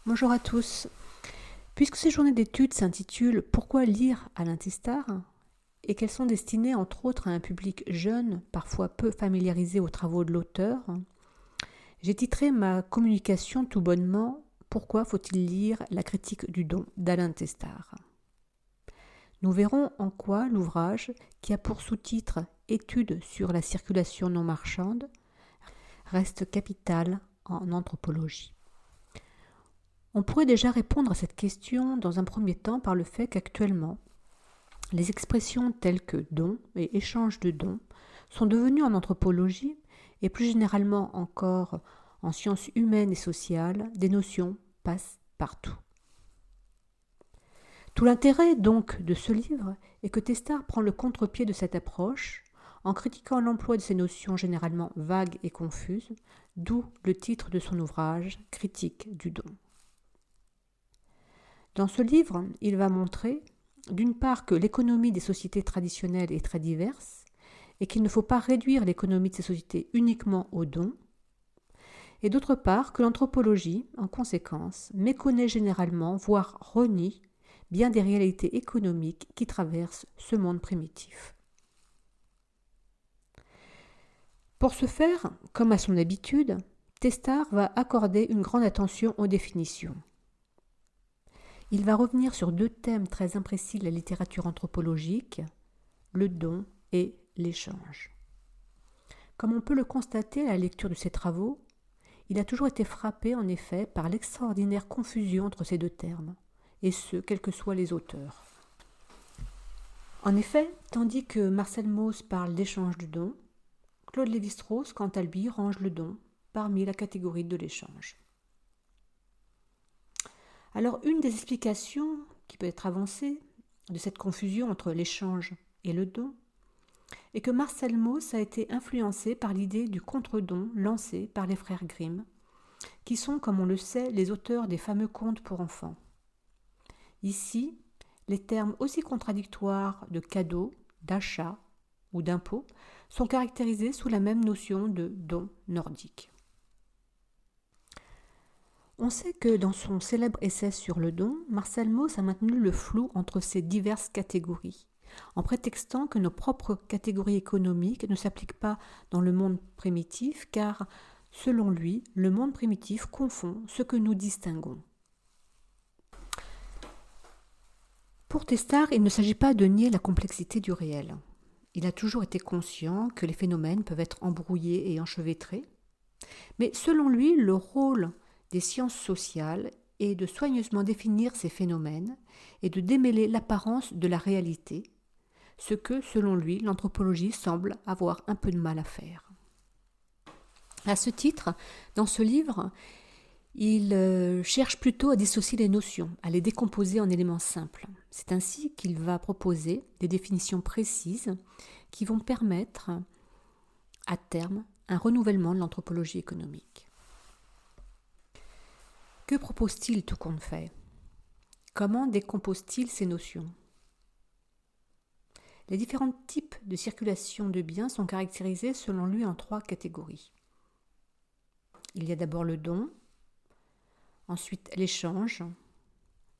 Bonjour à tous. Puisque ces journées d'études s'intitulent Pourquoi lire Alain Testard et qu'elles sont destinées entre autres à un public jeune, parfois peu familiarisé aux travaux de l'auteur, j'ai titré ma communication tout bonnement Pourquoi faut-il lire la critique du don d'Alain Testard. Nous verrons en quoi l'ouvrage, qui a pour sous-titre Études sur la circulation non marchande, reste capital en anthropologie. On pourrait déjà répondre à cette question dans un premier temps par le fait qu'actuellement, les expressions telles que don et échange de dons sont devenues en anthropologie, et plus généralement encore en sciences humaines et sociales, des notions passe-partout. Tout l'intérêt donc de ce livre est que Testard prend le contre-pied de cette approche en critiquant l'emploi de ces notions généralement vagues et confuses, d'où le titre de son ouvrage « Critique du don ». Dans ce livre, il va montrer, d'une part, que l'économie des sociétés traditionnelles est très diverse et qu'il ne faut pas réduire l'économie de ces sociétés uniquement aux dons, et d'autre part, que l'anthropologie, en conséquence, méconnaît généralement, voire renie, bien des réalités économiques qui traversent ce monde primitif. Pour ce faire, comme à son habitude, Testard va accorder une grande attention aux définitions. Il va revenir sur deux thèmes très imprécis de la littérature anthropologique, le don et l'échange. Comme on peut le constater à la lecture de ses travaux, il a toujours été frappé en effet par l'extraordinaire confusion entre ces deux termes, et ce, quels que soient les auteurs. En effet, tandis que Marcel Mauss parle d'échange de dons, Claude Lévi-Strauss, quant à lui, range le don parmi la catégorie de l'échange. Alors, une des explications qui peut être avancée de cette confusion entre l'échange et le don est que Marcel Mauss a été influencé par l'idée du contre-don lancé par les frères Grimm, qui sont, comme on le sait, les auteurs des fameux contes pour enfants. Ici, les termes aussi contradictoires de cadeau, d'achat ou d'impôt sont caractérisés sous la même notion de don nordique. On sait que dans son célèbre essai sur le don, Marcel Mauss a maintenu le flou entre ces diverses catégories, en prétextant que nos propres catégories économiques ne s'appliquent pas dans le monde primitif, car, selon lui, le monde primitif confond ce que nous distinguons. Pour Testard, il ne s'agit pas de nier la complexité du réel. Il a toujours été conscient que les phénomènes peuvent être embrouillés et enchevêtrés, mais selon lui, le rôle des sciences sociales est de soigneusement définir ces phénomènes et de démêler l'apparence de la réalité, ce que, selon lui, l'anthropologie semble avoir un peu de mal à faire. À ce titre, dans ce livre, il cherche plutôt à dissocier les notions, à les décomposer en éléments simples. C'est ainsi qu'il va proposer des définitions précises qui vont permettre, à terme, un renouvellement de l'anthropologie économique. Que propose-t-il tout compte fait ? Comment décompose-t-il ces notions ? Les différents types de circulation de biens sont caractérisés selon lui en trois catégories. Il y a d'abord le don, ensuite l'échange,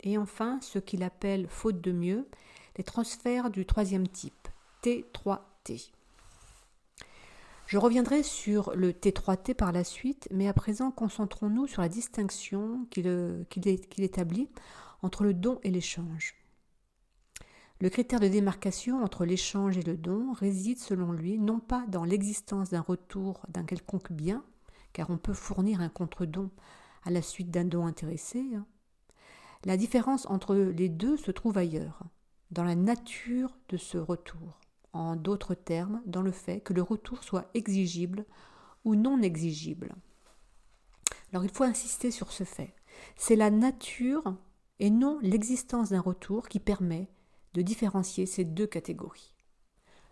et enfin ce qu'il appelle, faute de mieux, les transferts du troisième type, T3T. Je reviendrai sur le T3T par la suite, mais à présent concentrons-nous sur la distinction qu'il établit entre le don et l'échange. Le critère de démarcation entre l'échange et le don réside selon lui non pas dans l'existence d'un retour d'un quelconque bien, car on peut fournir un contre-don à la suite d'un don intéressé. La différence entre les deux se trouve ailleurs, dans la nature de ce retour. En d'autres termes, dans le fait que le retour soit exigible ou non exigible. Alors il faut insister sur ce fait. C'est la nature et non l'existence d'un retour qui permet de différencier ces deux catégories.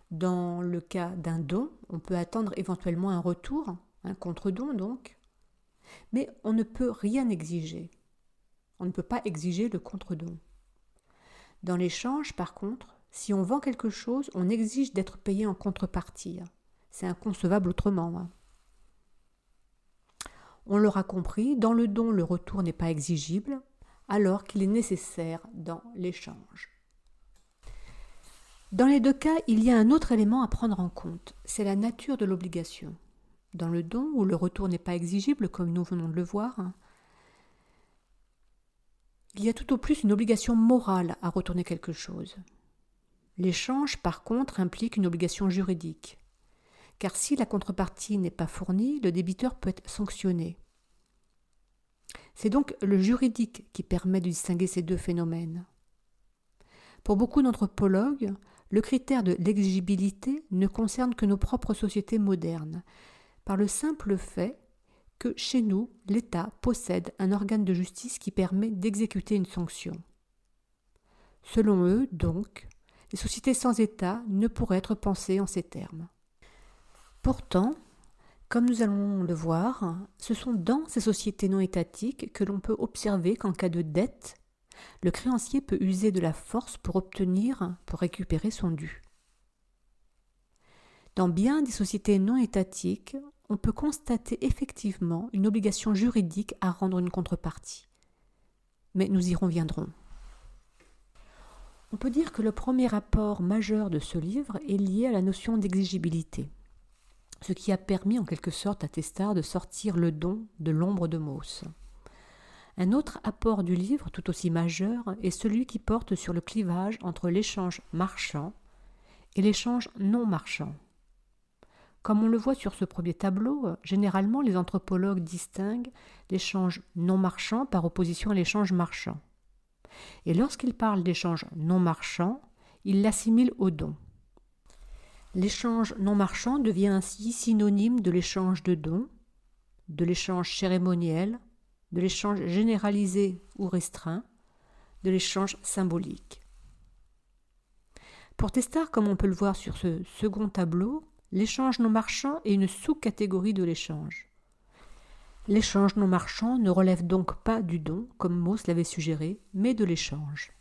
Dans le cas d'un don, on peut attendre éventuellement un retour, un contre-don donc, mais on ne peut rien exiger. On ne peut pas exiger le contre-don. Dans l'échange, par contre, si on vend quelque chose, on exige d'être payé en contrepartie. C'est inconcevable autrement. On l'aura compris, dans le don, le retour n'est pas exigible, alors qu'il est nécessaire dans l'échange. Dans les deux cas, il y a un autre élément à prendre en compte, c'est la nature de l'obligation. Dans le don, où le retour n'est pas exigible, comme nous venons de le voir, il y a tout au plus une obligation morale à retourner quelque chose. L'échange, par contre, implique une obligation juridique. Car si la contrepartie n'est pas fournie, le débiteur peut être sanctionné. C'est donc le juridique qui permet de distinguer ces deux phénomènes. Pour beaucoup d'anthropologues, le critère de l'exigibilité ne concerne que nos propres sociétés modernes, par le simple fait que chez nous, l'État possède un organe de justice qui permet d'exécuter une sanction. Selon eux, donc, les sociétés sans État ne pourraient être pensées en ces termes. Pourtant, comme nous allons le voir, ce sont dans ces sociétés non étatiques que l'on peut observer qu'en cas de dette, le créancier peut user de la force pour récupérer son dû. Dans bien des sociétés non étatiques, on peut constater effectivement une obligation juridique à rendre une contrepartie. Mais nous y reviendrons. On peut dire que le premier apport majeur de ce livre est lié à la notion d'exigibilité, ce qui a permis en quelque sorte à Testard de sortir le don de l'ombre de Mauss. Un autre apport du livre, tout aussi majeur, est celui qui porte sur le clivage entre l'échange marchand et l'échange non marchand. Comme on le voit sur ce premier tableau, généralement les anthropologues distinguent l'échange non marchand par opposition à l'échange marchand. Et lorsqu'ils parlent d'échange non marchand, ils l'assimilent au don. L'échange non marchand devient ainsi synonyme de l'échange de dons, de l'échange cérémoniel, de l'échange généralisé ou restreint, de l'échange symbolique. Pour Testard, comme on peut le voir sur ce second tableau, l'échange non marchand est une sous-catégorie de l'échange. L'échange non marchand ne relève donc pas du don, comme Mauss l'avait suggéré, mais de l'échange.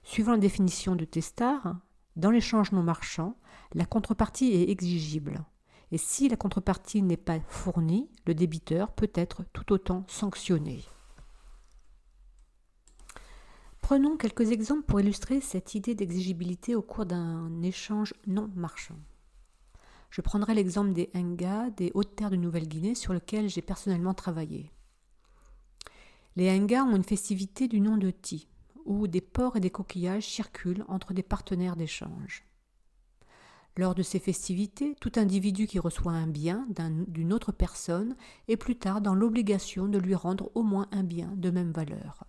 Suivant la définition de Testard, dans l'échange non marchand, la contrepartie est exigible. Et si la contrepartie n'est pas fournie, le débiteur peut être tout autant sanctionné. Prenons quelques exemples pour illustrer cette idée d'exigibilité au cours d'un échange non marchand. Je prendrai l'exemple des Henga, des Hautes-Terres de Nouvelle-Guinée, sur lequel j'ai personnellement travaillé. Les Henga ont une festivité du nom de Ti, où des porcs et des coquillages circulent entre des partenaires d'échange. Lors de ces festivités, tout individu qui reçoit un bien d'une autre personne est plus tard dans l'obligation de lui rendre au moins un bien de même valeur.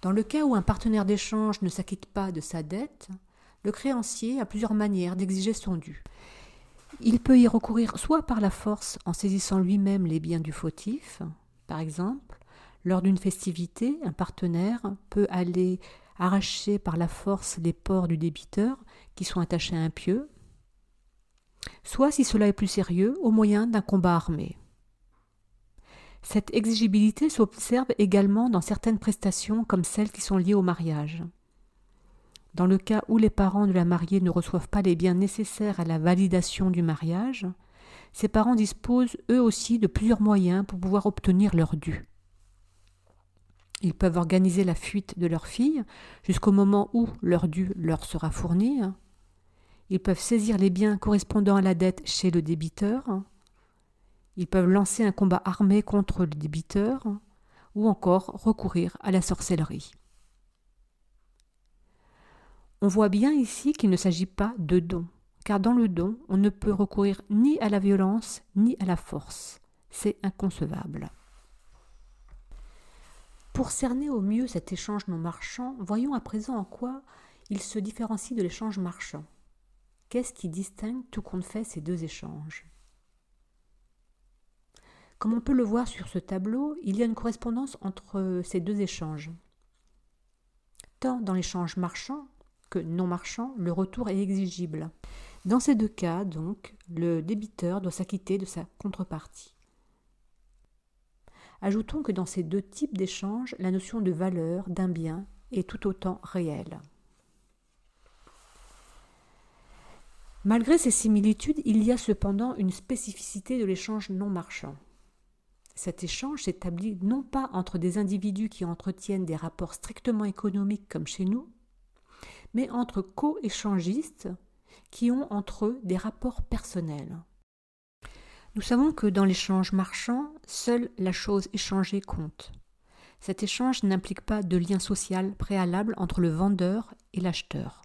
Dans le cas où un partenaire d'échange ne s'acquitte pas de sa dette, le créancier a plusieurs manières d'exiger son dû. Il peut y recourir soit par la force en saisissant lui-même les biens du fautif, par exemple, lors d'une festivité, un partenaire peut aller arracher par la force les porcs du débiteur qui sont attachés à un pieu, soit, si cela est plus sérieux, au moyen d'un combat armé. Cette exigibilité s'observe également dans certaines prestations comme celles qui sont liées au mariage. Dans le cas où les parents de la mariée ne reçoivent pas les biens nécessaires à la validation du mariage, ces parents disposent eux aussi de plusieurs moyens pour pouvoir obtenir leur dû. Ils peuvent organiser la fuite de leur fille jusqu'au moment où leur dû leur sera fourni. Ils peuvent saisir les biens correspondant à la dette chez le débiteur. Ils peuvent lancer un combat armé contre le débiteur ou encore recourir à la sorcellerie. On voit bien ici qu'il ne s'agit pas de don, car dans le don, on ne peut recourir ni à la violence ni à la force. C'est inconcevable. Pour cerner au mieux cet échange non marchand, voyons à présent en quoi il se différencie de l'échange marchand. Qu'est-ce qui distingue tout compte fait ces deux échanges ? Comme on peut le voir sur ce tableau, il y a une correspondance entre ces deux échanges. Tant dans l'échange marchand que non marchand, le retour est exigible. Dans ces deux cas, donc, le débiteur doit s'acquitter de sa contrepartie. Ajoutons que dans ces deux types d'échanges, la notion de valeur d'un bien est tout autant réelle. Malgré ces similitudes, il y a cependant une spécificité de l'échange non marchand. Cet échange s'établit non pas entre des individus qui entretiennent des rapports strictement économiques comme chez nous, mais entre co-échangistes qui ont entre eux des rapports personnels. Nous savons que dans l'échange marchand, seule la chose échangée compte. Cet échange n'implique pas de lien social préalable entre le vendeur et l'acheteur.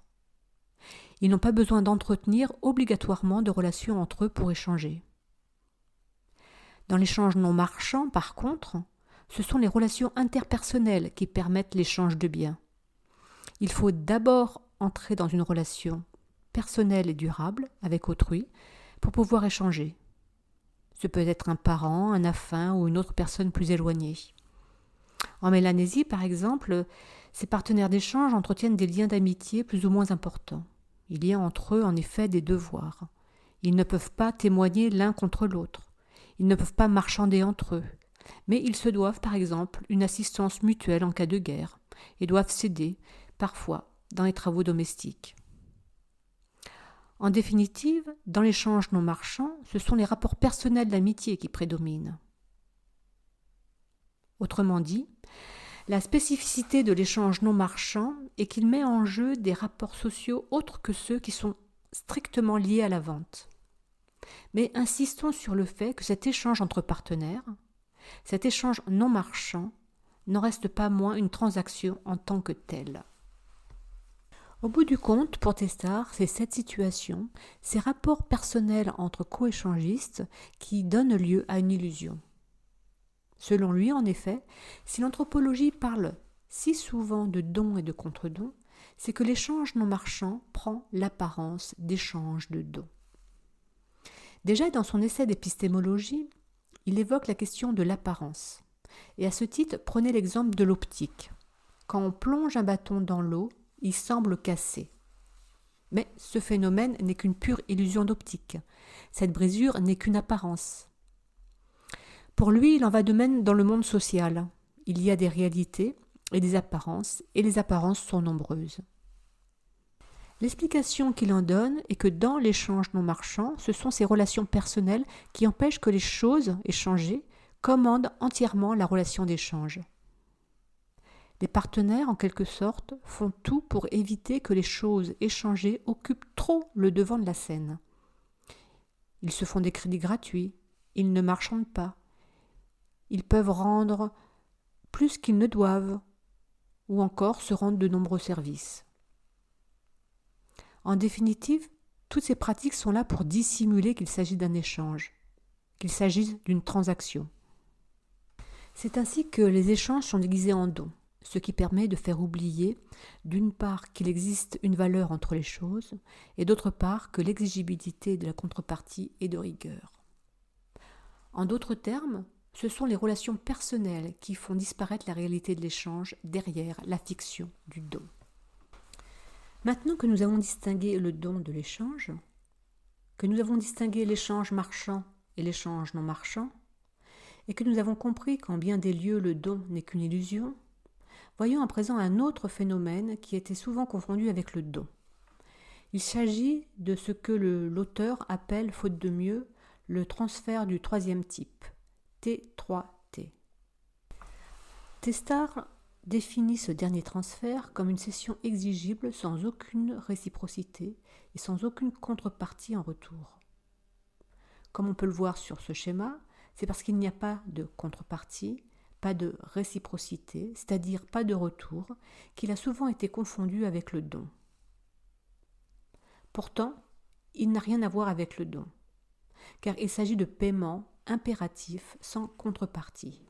Ils n'ont pas besoin d'entretenir obligatoirement de relations entre eux pour échanger. Dans l'échange non marchand, par contre, ce sont les relations interpersonnelles qui permettent l'échange de biens. Il faut d'abord entrer dans une relation personnelle et durable avec autrui pour pouvoir échanger. Ce peut être un parent, un affin ou une autre personne plus éloignée. En Mélanésie, par exemple, ces partenaires d'échange entretiennent des liens d'amitié plus ou moins importants. Il y a entre eux en effet des devoirs. Ils ne peuvent pas témoigner l'un contre l'autre. Ils ne peuvent pas marchander entre eux. Mais ils se doivent, par exemple, une assistance mutuelle en cas de guerre et doivent s'aider, parfois, dans les travaux domestiques. En définitive, dans l'échange non marchand, ce sont les rapports personnels d'amitié qui prédominent. Autrement dit, la spécificité de l'échange non marchand est qu'il met en jeu des rapports sociaux autres que ceux qui sont strictement liés à la vente. Mais insistons sur le fait que cet échange entre partenaires, cet échange non marchand, n'en reste pas moins une transaction en tant que telle. Au bout du compte, pour Testard, c'est cette situation, ces rapports personnels entre co-échangistes qui donnent lieu à une illusion. Selon lui, en effet, si l'anthropologie parle si souvent de dons et de contre-dons, c'est que l'échange non marchand prend l'apparence d'échange de dons. Déjà dans son essai d'épistémologie, il évoque la question de l'apparence. Et à ce titre, prenez l'exemple de l'optique. Quand on plonge un bâton dans l'eau, il semble cassé. Mais ce phénomène n'est qu'une pure illusion d'optique. Cette brisure n'est qu'une apparence. Pour lui, il en va de même dans le monde social. Il y a des réalités et des apparences, et les apparences sont nombreuses. L'explication qu'il en donne est que dans l'échange non marchand, ce sont ces relations personnelles qui empêchent que les choses échangées commandent entièrement la relation d'échange. Les partenaires, en quelque sorte, font tout pour éviter que les choses échangées occupent trop le devant de la scène. Ils se font des crédits gratuits, ils ne marchandent pas, ils peuvent rendre plus qu'ils ne doivent, ou encore se rendre de nombreux services. En définitive, toutes ces pratiques sont là pour dissimuler qu'il s'agit d'un échange, qu'il s'agisse d'une transaction. C'est ainsi que les échanges sont déguisés en dons, ce qui permet de faire oublier, d'une part, qu'il existe une valeur entre les choses, et d'autre part, que l'exigibilité de la contrepartie est de rigueur. En d'autres termes, ce sont les relations personnelles qui font disparaître la réalité de l'échange derrière la fiction du don. Maintenant que nous avons distingué le don de l'échange, que nous avons distingué l'échange marchand et l'échange non marchand, et que nous avons compris qu'en bien des lieux le don n'est qu'une illusion, voyons à présent un autre phénomène qui était souvent confondu avec le don. Il s'agit de ce que l'auteur appelle, faute de mieux, le transfert du troisième type, T3T. Testard définit ce dernier transfert comme une cession exigible sans aucune réciprocité et sans aucune contrepartie en retour. Comme on peut le voir sur ce schéma, c'est parce qu'il n'y a pas de contrepartie, pas de réciprocité, c'est-à-dire pas de retour, qu'il a souvent été confondu avec le don. Pourtant, il n'a rien à voir avec le don, car il s'agit de paiement impératif sans contrepartie.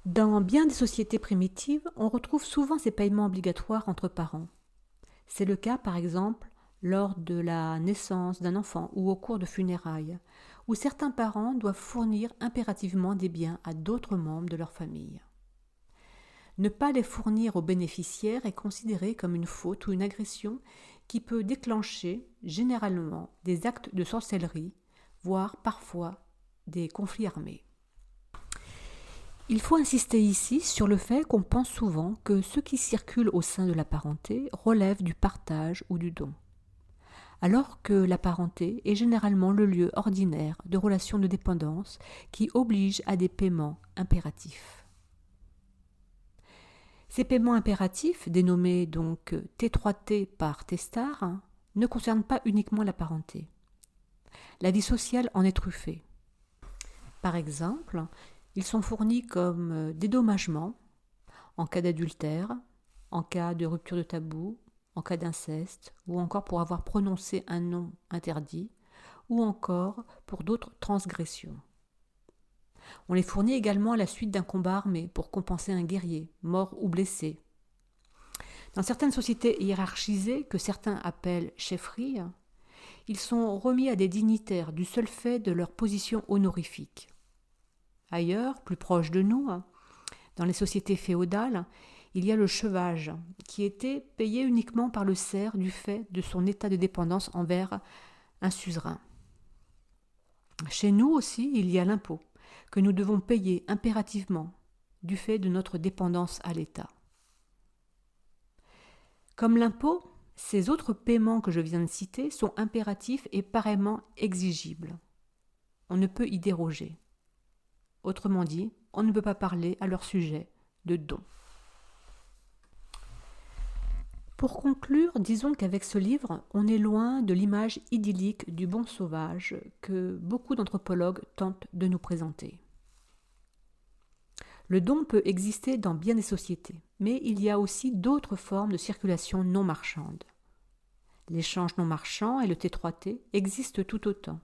Dans bien des sociétés primitives, on retrouve souvent ces paiements obligatoires entre parents. C'est le cas, par exemple, lors de la naissance d'un enfant ou au cours de funérailles, où certains parents doivent fournir impérativement des biens à d'autres membres de leur famille. Ne pas les fournir aux bénéficiaires est considéré comme une faute ou une agression qui peut déclencher généralement des actes de sorcellerie, voire parfois des conflits armés. Il faut insister ici sur le fait qu'on pense souvent que ce qui circule au sein de la parenté relève du partage ou du don. alors que la parenté est généralement le lieu ordinaire de relations de dépendance qui obligent à des paiements impératifs. Ces paiements impératifs, dénommés donc T3T par Testard, ne concernent pas uniquement la parenté. La vie sociale en est truffée. Par exemple, ils sont fournis comme dédommagement en cas d'adultère, en cas de rupture de tabou, en cas d'inceste, ou encore pour avoir prononcé un nom interdit, ou encore pour d'autres transgressions. On les fournit également à la suite d'un combat armé pour compenser un guerrier, mort ou blessé. Dans certaines sociétés hiérarchisées, que certains appellent chefferies, ils sont remis à des dignitaires du seul fait de leur position honorifique. Ailleurs, plus proche de nous, dans les sociétés féodales, il y a le cheuvage, qui était payé uniquement par le serf du fait de son état de dépendance envers un suzerain. Chez nous aussi, il y a l'impôt, que nous devons payer impérativement, du fait de notre dépendance à l'État. Comme l'impôt, ces autres paiements que je viens de citer sont impératifs et pareillement exigibles. On ne peut y déroger. Autrement dit, on ne peut pas parler à leur sujet de dons. Pour conclure, disons qu'avec ce livre, on est loin de l'image idyllique du bon sauvage que beaucoup d'anthropologues tentent de nous présenter. Le don peut exister dans bien des sociétés, mais il y a aussi d'autres formes de circulation non marchande. L'échange non marchand et le T3T existent tout autant,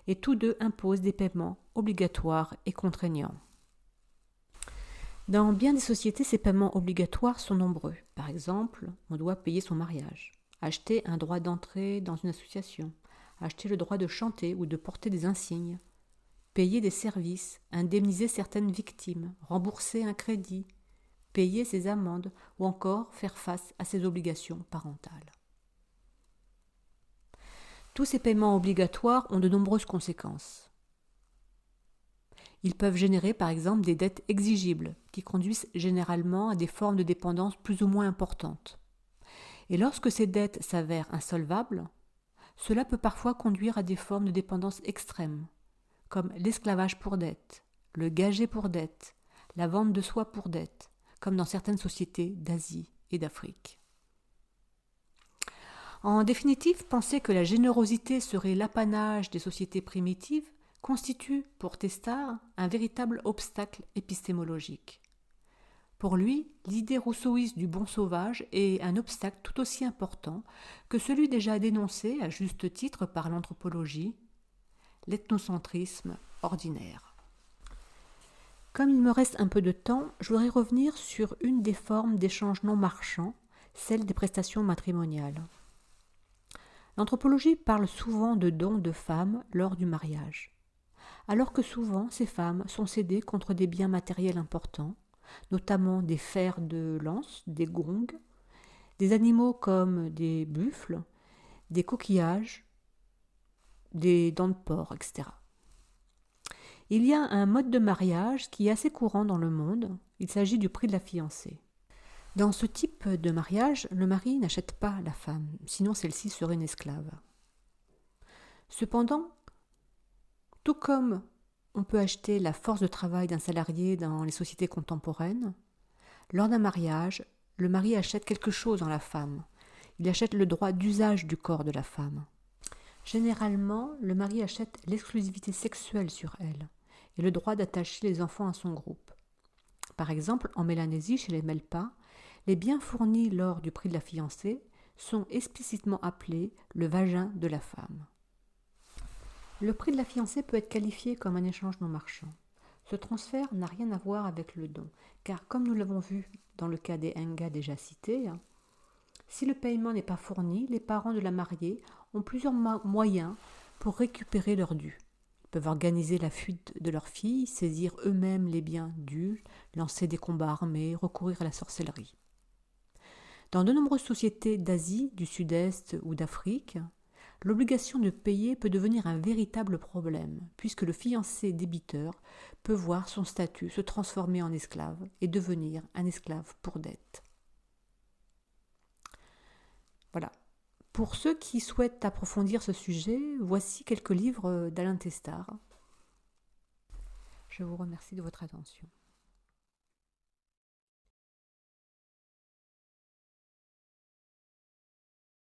et tous deux imposent des paiements obligatoires et contraignants. Dans bien des sociétés, ces paiements obligatoires sont nombreux. Par exemple, on doit payer son mariage, acheter un droit d'entrée dans une association, acheter le droit de chanter ou de porter des insignes, payer des services, indemniser certaines victimes, rembourser un crédit, payer ses amendes ou encore faire face à ses obligations parentales. Tous ces paiements obligatoires ont de nombreuses conséquences. Ils peuvent générer par exemple des dettes exigibles qui conduisent généralement à des formes de dépendance plus ou moins importantes. Et lorsque ces dettes s'avèrent insolvables, cela peut parfois conduire à des formes de dépendance extrêmes, comme l'esclavage pour dette, le gager pour dette, la vente de soi pour dette, comme dans certaines sociétés d'Asie et d'Afrique. En définitive, penser que la générosité serait l'apanage des sociétés primitives constitue, pour Testard, un véritable obstacle épistémologique. Pour lui, l'idée rousseauiste du bon sauvage est un obstacle tout aussi important que celui déjà dénoncé à juste titre par l'anthropologie, l'ethnocentrisme ordinaire. Comme il me reste un peu de temps, je voudrais revenir sur une des formes d'échange non marchand, celle des prestations matrimoniales. L'anthropologie parle souvent de dons de femmes lors du mariage, alors que souvent ces femmes sont cédées contre des biens matériels importants, notamment des fers de lance, des gongs, des animaux comme des buffles, des coquillages, des dents de porc, etc. Il y a un mode de mariage qui est assez courant dans le monde, il s'agit du prix de la fiancée. Dans ce type de mariage, le mari n'achète pas la femme, sinon celle-ci serait une esclave. Cependant, tout comme on peut acheter la force de travail d'un salarié dans les sociétés contemporaines, lors d'un mariage, le mari achète quelque chose en la femme. Il achète le droit d'usage du corps de la femme. Généralement, le mari achète l'exclusivité sexuelle sur elle et le droit d'attacher les enfants à son groupe. Par exemple, en Mélanésie, chez les Melpa, les biens fournis lors du prix de la fiancée sont explicitement appelés le vagin de la femme. Le prix de la fiancée peut être qualifié comme un échange non marchand. Ce transfert n'a rien à voir avec le don, car comme nous l'avons vu dans le cas des Enga déjà cités, si le paiement n'est pas fourni, les parents de la mariée ont plusieurs moyens pour récupérer leur dû. Ils peuvent organiser la fuite de leur fille, saisir eux-mêmes les biens dus, lancer des combats armés, recourir à la sorcellerie. Dans de nombreuses sociétés d'Asie, du Sud-Est ou d'Afrique, l'obligation de payer peut devenir un véritable problème, puisque le fiancé débiteur peut voir son statut se transformer en esclave et devenir un esclave pour dette. Voilà. Pour ceux qui souhaitent approfondir ce sujet, voici quelques livres d'Alain Testard. Je vous remercie de votre attention.